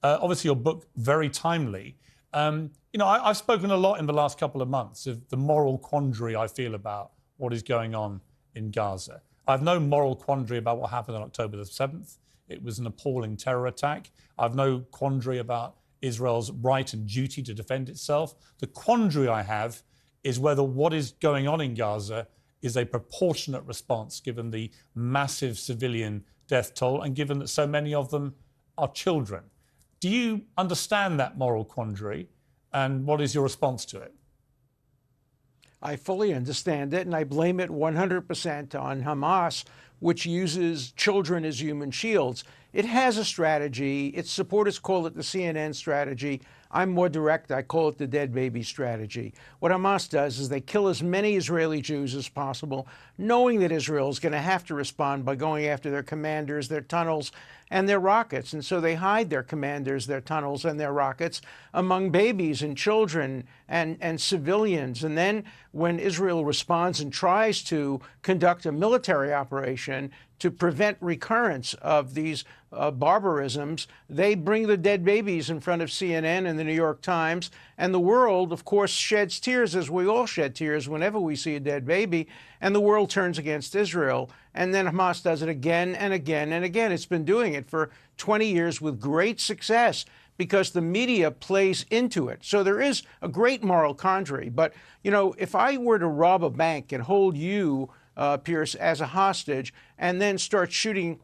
Obviously, your book, very timely. I've spoken a lot in the last couple of months of the moral quandary I feel about what is going on in Gaza. I have no moral quandary about what happened on October the 7th. It was an appalling terror attack. I have no quandary about Israel's right and duty to defend itself. The quandary I have is whether what is going on in Gaza is a proportionate response given the massive civilian death toll and given that so many of them are children. Do you understand that moral quandary, and what is your response to it? I fully understand it, and I blame it 100% on Hamas, which uses children as human shields. It has a strategy. Its supporters call it the CNN strategy. I'm more direct. I call it the dead baby strategy. What Hamas does is they kill as many Israeli Jews as possible, knowing that Israel is going to have to respond by going after their commanders, their tunnels, and their rockets. And so they hide their commanders, their tunnels, and their rockets among babies and children and civilians. And then when Israel responds and tries to conduct a military operation to prevent recurrence of these barbarisms, they bring the dead babies in front of CNN and the New York Times. And the world, of course, sheds tears, as we all shed tears whenever we see a dead baby. And the world turns against Israel. And then Hamas does it again and again and again. It's been doing it for 20 years with great success because the media plays into it. So there is a great moral quandary. But, you know, if I were to rob a bank and hold you, Piers, as a hostage, and then start shooting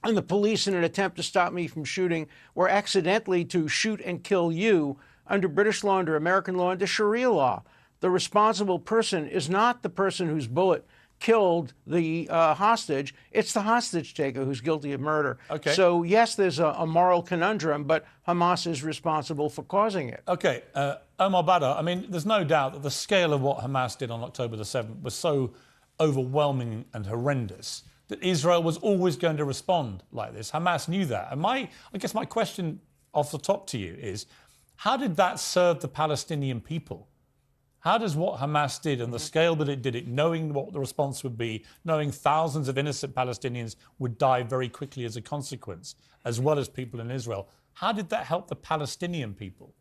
on the police in an attempt to stop me from shooting, or accidentally to shoot and kill you, under British law, under American law, under Sharia law, the responsible person is not the person whose bullet killed the hostage. It's the hostage taker who's guilty of murder. Okay. So, yes, there's a moral conundrum, but Hamas is responsible for causing it. Okay. Omar Badr, I mean, there's no doubt that the scale of what Hamas did on October the 7th was so overwhelming and horrendous that Israel was always going to respond like this. Hamas knew that. And I guess my question off the top to you is, how did that serve the Palestinian people? How does what Hamas did and the scale that it did it, knowing what the response would be, knowing thousands of innocent Palestinians would die very quickly as a consequence, as well as people in Israel, how did that help the Palestinian people?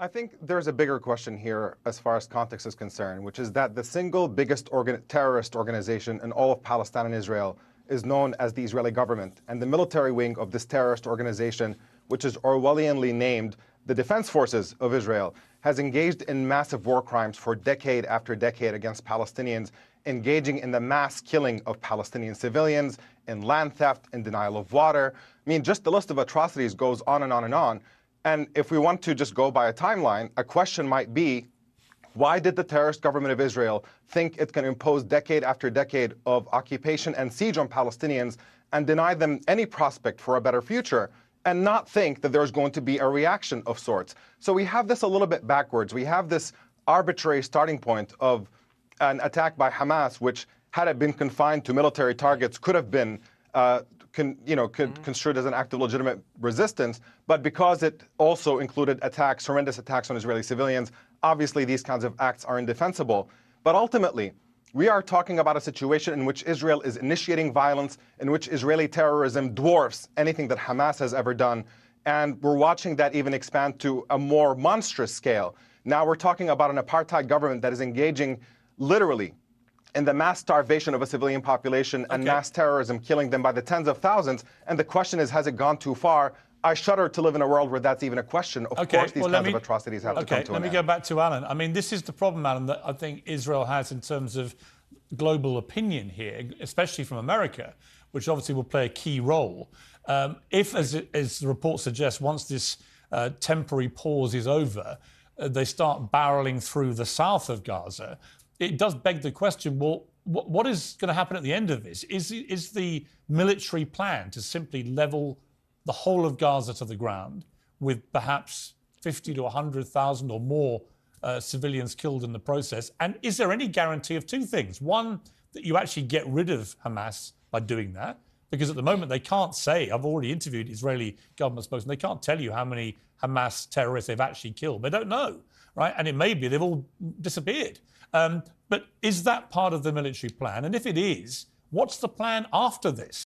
I think there's a bigger question here as far as context is concerned, which is that the single biggest terrorist organization in all of Palestine and Israel is known as the Israeli government. And the military wing of this terrorist organization, which is Orwellianly named the Defense Forces of Israel, has engaged in massive war crimes for decade after decade against Palestinians, engaging in the mass killing of Palestinian civilians, in land theft, in denial of water. I mean, just the list of atrocities goes on and on and on. And if we want to just go by a timeline, a question might be, why did the terrorist government of Israel think it can impose decade after decade of occupation and siege on Palestinians and deny them any prospect for a better future, and not think that there's going to be a reaction of sorts? So we have this a little bit backwards. We have this arbitrary starting point of an attack by Hamas, which, had it been confined to military targets, could have been construed as an act of legitimate resistance. But because it also included attacks, horrendous attacks on Israeli civilians, obviously these kinds of acts are indefensible. But ultimately, we are talking about a situation in which Israel is initiating violence, in which Israeli terrorism dwarfs anything that Hamas has ever done. And we're watching that even expand to a more monstrous scale. Now we're talking about an apartheid government that is engaging literally in the mass starvation of a civilian population and mass terrorism, killing them by the tens of thousands. And the question is, has it gone too far? I shudder to live in a world where that's even a question. Of course, these kinds of atrocities have to come to an end. Let me go back to Alan. I mean, this is the problem, Alan, that I think Israel has in terms of global opinion here, especially from America, which obviously will play a key role. If, as the report suggests, once this temporary pause is over, they start barreling through the south of Gaza, it does beg the question, well, what is going to happen at the end of this? Is the military plan to simply level the whole of Gaza to the ground with perhaps 50 to 100,000 or more civilians killed in the process? And is there any guarantee of two things? One, that you actually get rid of Hamas by doing that? Because at the moment they can't say, I've already interviewed Israeli government spokesmen, they can't tell you how many Hamas terrorists they've actually killed. They don't know, right? And it may be they've all disappeared. But is that part of the military plan? And if it is, what's the plan after this?